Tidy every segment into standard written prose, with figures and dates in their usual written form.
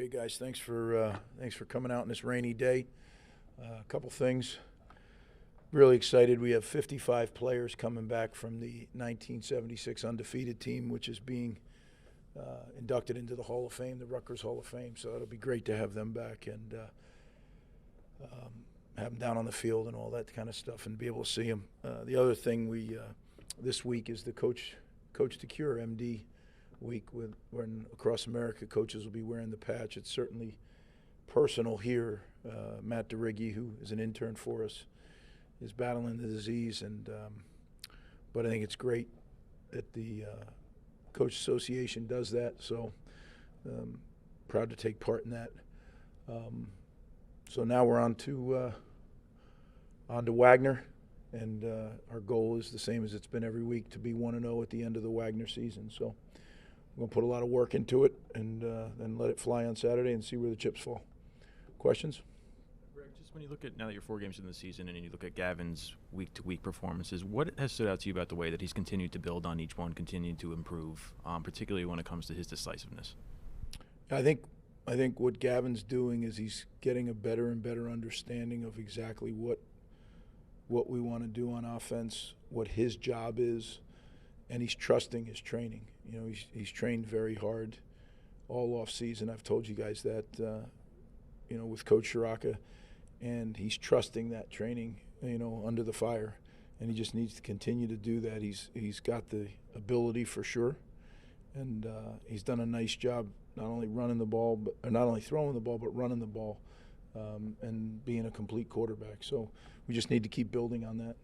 Okay, guys, thanks for coming out on this rainy day. A couple things. Really excited. We have 55 players coming back from the 1976 undefeated team, which is being inducted into the Hall of Fame, the Rutgers Hall of Fame. So it'll be great to have them back and have them down on the field and all that kind of stuff, and be able to see them. The other thing this week is the Coach to Cure MD week, when across America coaches will be wearing the patch. It's certainly personal here. Matt DeRiggi, who is an intern for us, is battling the disease, and but I think it's great that the Coach Association does that. So proud to take part in that. So now we're on to Wagner, and our goal is the same as it's been every week, to be 1-0 at the end of the Wagner season. So we're going to put a lot of work into it, and then let it fly on Saturday and see where the chips fall. Questions? Greg, just when you look at, now that you're 4 games into the season and you look at Gavin's week-to-week performances, what has stood out to you about the way that he's continued to build on each one, continued to improve, particularly when it comes to his decisiveness? I think what Gavin's doing is he's getting a better and better understanding of exactly what we want to do on offense, what his job is, and he's trusting his training. You know, he's trained very hard all off season. I've told you guys that, with Coach Jaqua, and he's trusting that training, under the fire, and he just needs to continue to do that. He's got the ability for sure, and he's done a nice job not only running the ball, not only throwing the ball, but running the ball, and being a complete quarterback. So we just need to keep building on that.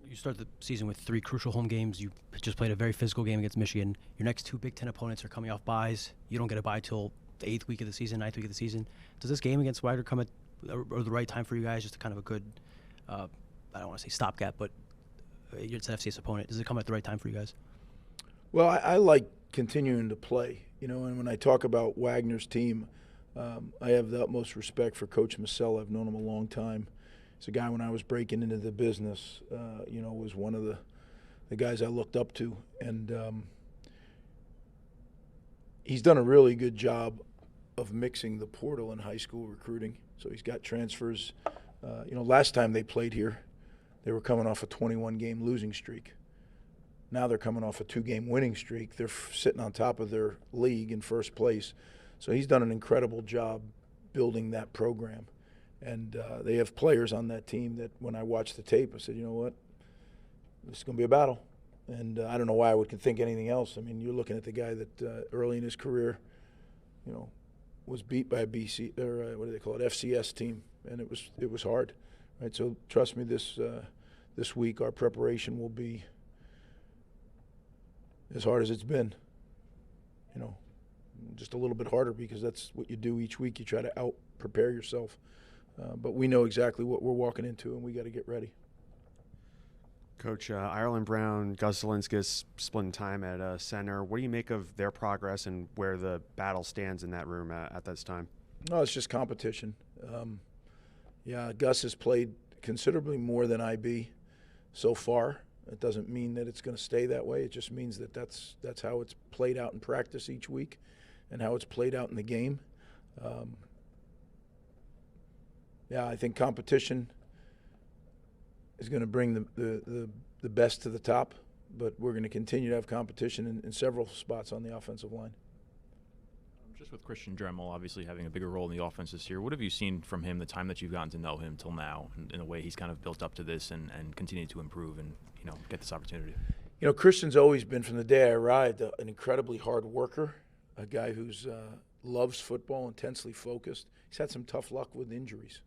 You start the season with 3 crucial home games. You just played a very physical game against Michigan. Your next 2 Big Ten opponents are coming off byes. You don't get a bye till the 8th week of the season, 9th week of the season. Does this game against Wagner come at the right time for you guys? Just a kind of a good, I don't want to say stopgap, but it's an FCS opponent. Does it come at the right time for you guys? Well, I like continuing to play, and when I talk about Wagner's team, I have the utmost respect for Coach Masella. I've known him a long time. He's a guy, when I was breaking into the business, was one of the guys I looked up to. And he's done a really good job of mixing the portal and high school recruiting. So he's got transfers. Last time they played here, they were coming off a 21-game losing streak. Now they're coming off a 2-game winning streak. They're sitting on top of their league in first place. So he's done an incredible job building that program. And they have players on that team that, when I watched the tape, I said, you know what, this is going to be a battle. And I don't know why I would think anything else. I mean, you're looking at the guy that early in his career, was beat by a BC, or what do they call it, FCS team, and it was hard, right? So trust me, this week our preparation will be as hard as it's been. Just a little bit harder, because that's what you do each week. You try to out-prepare yourself. But we know exactly what we're walking into, and we got to get ready. Coach, Ireland Brown, Gus Zielinskis splitting time at center. What do you make of their progress and where the battle stands in that room at this time? No, it's just competition. Gus has played considerably more than IB so far. It doesn't mean that it's going to stay that way. It just means that that's how it's played out in practice each week, and how it's played out in the game. I think competition is going to bring the best to the top, but we're going to continue to have competition in several spots on the offensive line. Just with Christian Dremel obviously having a bigger role in the offense this year, what have you seen from him the time that you've gotten to know him till now, in a way he's kind of built up to this and continued to improve and get this opportunity? Christian's always been, from the day I arrived, an incredibly hard worker, a guy who's loves football, intensely focused. He's had some tough luck with injuries.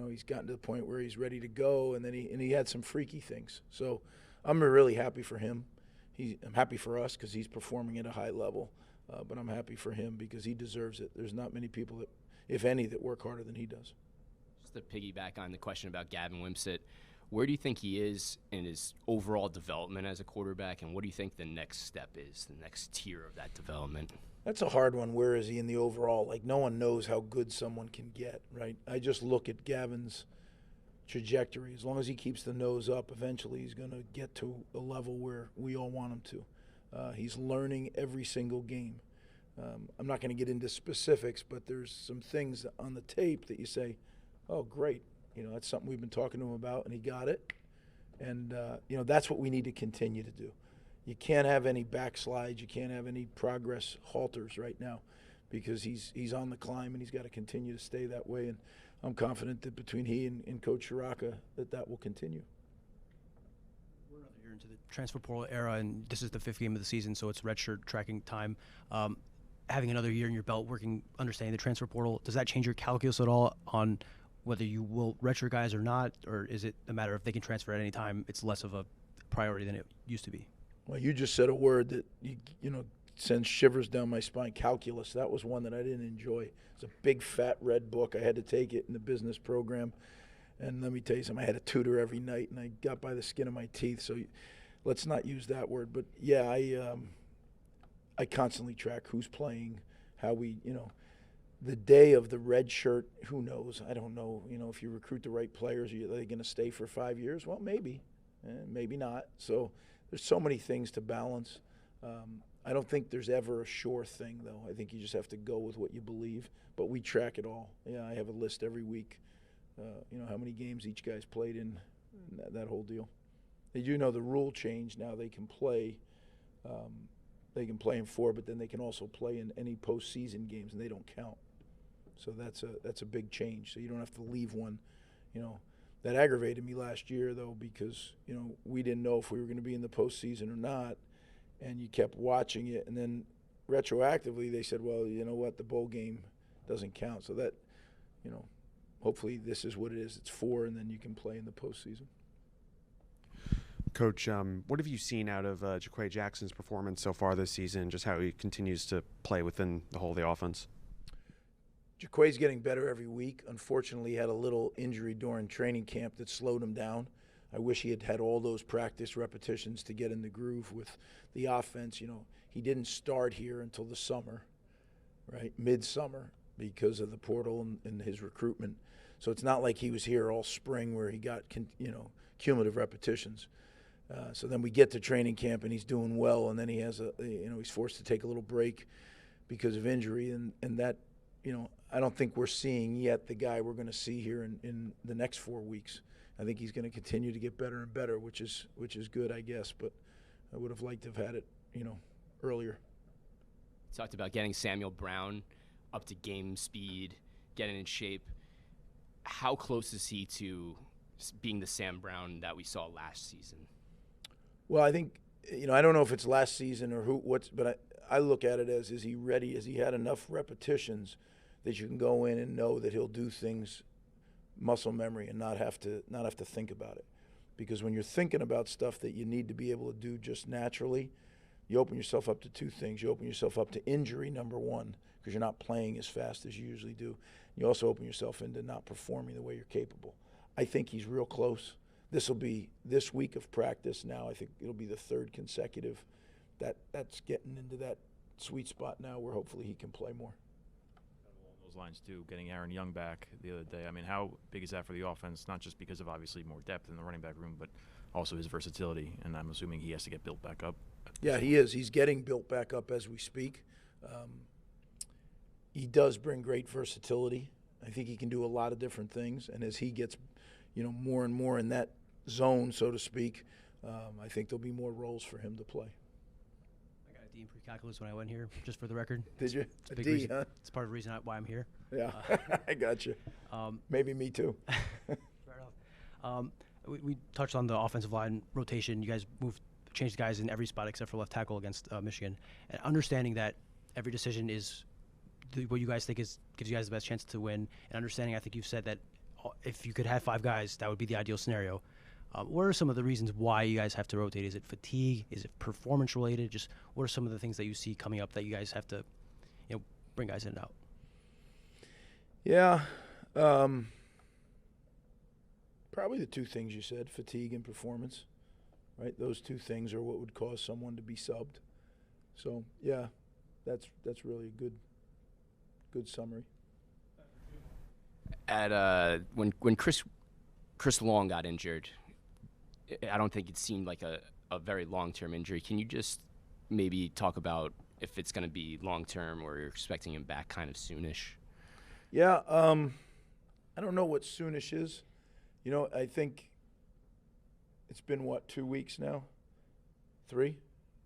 He's gotten to the point where he's ready to go, and then he had some freaky things. So I'm really happy for him. I'm happy for us because he's performing at a high level, but I'm happy for him because he deserves it. There's not many people, that, if any, that work harder than he does. Just to piggyback on the question about Gavin Wimsit, where do you think he is in his overall development as a quarterback, and what do you think the next step is, the next tier of that development? That's a hard one. Where is he in the overall? Like, no one knows how good someone can get, right? I just look at Gavin's trajectory. As long as he keeps the nose up, eventually he's going to get to a level where we all want him to. He's learning every single game. I'm not going to get into specifics, but there's some things on the tape that you say, oh, great. That's something we've been talking to him about, and he got it. And, that's what we need to continue to do. You can't have any backslides. You can't have any progress halters right now because he's on the climb, and he's got to continue to stay that way. And I'm confident that between he and Coach Jaqua that will continue. We're another year into the transfer portal era, and this is the 5th game of the season, so it's redshirt tracking time. Having another year in your belt, understanding the transfer portal, does that change your calculus at all on whether you will redshirt guys or not, or is it a matter of they can transfer at any time, it's less of a priority than it used to be? Well, you just said a word that sends shivers down my spine. Calculus. That was one that I didn't enjoy. It's a big fat red book. I had to take it in the business program, and let me tell you something. I had a tutor every night, and I got by the skin of my teeth. So let's not use that word. But yeah, I constantly track who's playing, how we, the day of the red shirt, who knows? I don't know. If you recruit the right players, are they going to stay for 5 years? Well, maybe, maybe not. So there's so many things to balance. I don't think there's ever a sure thing, though. I think you just have to go with what you believe. But we track it all. Yeah, I have a list every week. How many games each guy's played in, that whole deal. They do know the rule change now. They can play. They can play in 4, but then they can also play in any postseason games, and they don't count. So that's a big change. So you don't have to leave one. That aggravated me last year, though, because we didn't know if we were going to be in the postseason or not, and you kept watching it, and then retroactively they said, well, you know what, the bowl game doesn't count. So that, hopefully this is what it is. It's 4, and then you can play in the postseason. Coach, what have you seen out of Jaqua Jackson's performance so far this season, just how he continues to play within the whole of the offense? Jaqua's getting better every week. Unfortunately, he had a little injury during training camp that slowed him down. I wish he had had all those practice repetitions to get in the groove with the offense. He didn't start here until the summer, right, midsummer, because of the portal and his recruitment. So it's not like he was here all spring where he got, cumulative repetitions. So then we get to training camp and he's doing well, and then he has he's forced to take a little break because of injury, and that, I don't think we're seeing yet the guy we're going to see here in the next 4 weeks. I think he's going to continue to get better and better, which is good, I guess. But I would have liked to have had it, earlier. You talked about getting Samuel Brown up to game speed, getting in shape. How close is he to being the Sam Brown that we saw last season? Well, I think, I don't know if it's last season or but I look at it as, is he ready? Has he had enough repetitions that you can go in and know that he'll do things muscle memory and not have to think about it? Because when you're thinking about stuff that you need to be able to do just naturally, you open yourself up to 2 things. You open yourself up to injury, number 1, because you're not playing as fast as you usually do. You also open yourself into not performing the way you're capable. I think he's real close. This will be this week of practice now. I think it'll be the 3rd consecutive. That's getting into that sweet spot now where hopefully he can play more. Along those lines, too, getting Aaron Young back the other day. I mean, how big is that for the offense? Not just because of obviously more depth in the running back room, but also his versatility. And I'm assuming he has to get built back up. Yeah, he is. He's getting built back up as we speak. He does bring great versatility. I think he can do a lot of different things. And as he gets, more and more in that zone, so to speak, I think there'll be more roles for him to play. I got a D in pre-calculus when I went here, just for the record. Did you? It's a big D, reason, huh? It's part of the reason why I'm here. Yeah, I got you. Maybe me too. Fair enough. We touched on the offensive line rotation. You guys changed guys in every spot except for left tackle against Michigan. And understanding that every decision is what you guys think gives you guys the best chance to win, and understanding, I think you've said that if you could have 5 guys, that would be the ideal scenario. What are some of the reasons why you guys have to rotate? Is it fatigue? Is it performance related? Just what are some of the things that you see coming up that you guys have to, bring guys in and out? Yeah, probably the 2 things you said, fatigue and performance, right? Those 2 things are what would cause someone to be subbed. So yeah, that's really a good summary. At when Chris Long got injured, I don't think it seemed like a very long-term injury. Can you just maybe talk about if it's going to be long term or you're expecting him back kind of soonish? Yeah, I don't know what soonish is. You know, I think it's been, what, 2 weeks now? 3?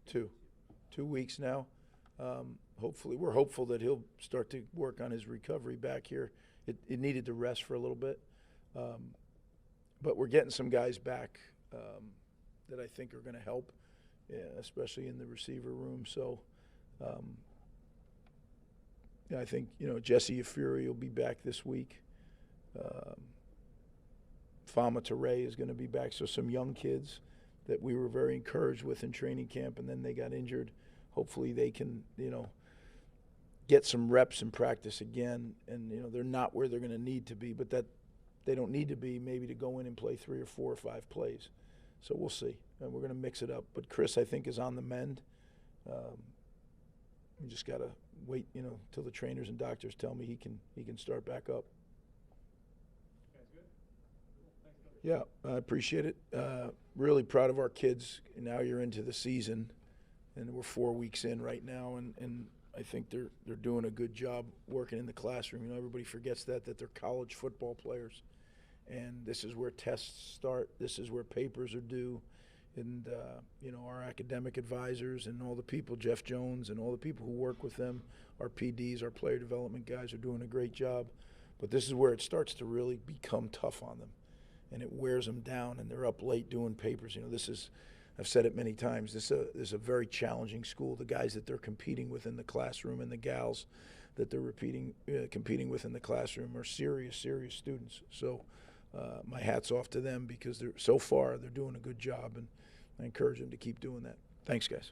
2. 2 weeks now. Hopefully, we're hopeful that he'll start to work on his recovery back here. It needed to rest for a little bit. But we're getting some guys back that I think are going to help, especially in the receiver room. So I think, Jesse Afuri will be back this week. Fama Teray is going to be back. So some young kids that we were very encouraged with in training camp, and then they got injured. Hopefully they can, get some reps and practice again. And, they're not where they're going to need to be, but that they don't need to be maybe to go in and play 3 or 4 or 5 plays. So we'll see. And we're going to mix it up. But Chris, I think, is on the mend. We just got to wait, till the trainers and doctors tell me he can start back up. Yeah, I appreciate it. Really proud of our kids. Now you're into the season, and we're 4 weeks in right now, and I think they're doing a good job working in the classroom. Everybody forgets that they're college football players, and this is where tests start. This is where papers are due, and our academic advisors and all the people, Jeff Jones and all the people who work with them, our PDs, our player development guys are doing a great job. But this is where it starts to really become tough on them. And it wears them down, and they're up late doing papers. I've said it many times, this is a very challenging school. The guys that they're competing with in the classroom and the gals that they're competing with in the classroom are serious students. So my hat's off to them, because they're doing a good job, and I encourage them to keep doing that. Thanks, guys.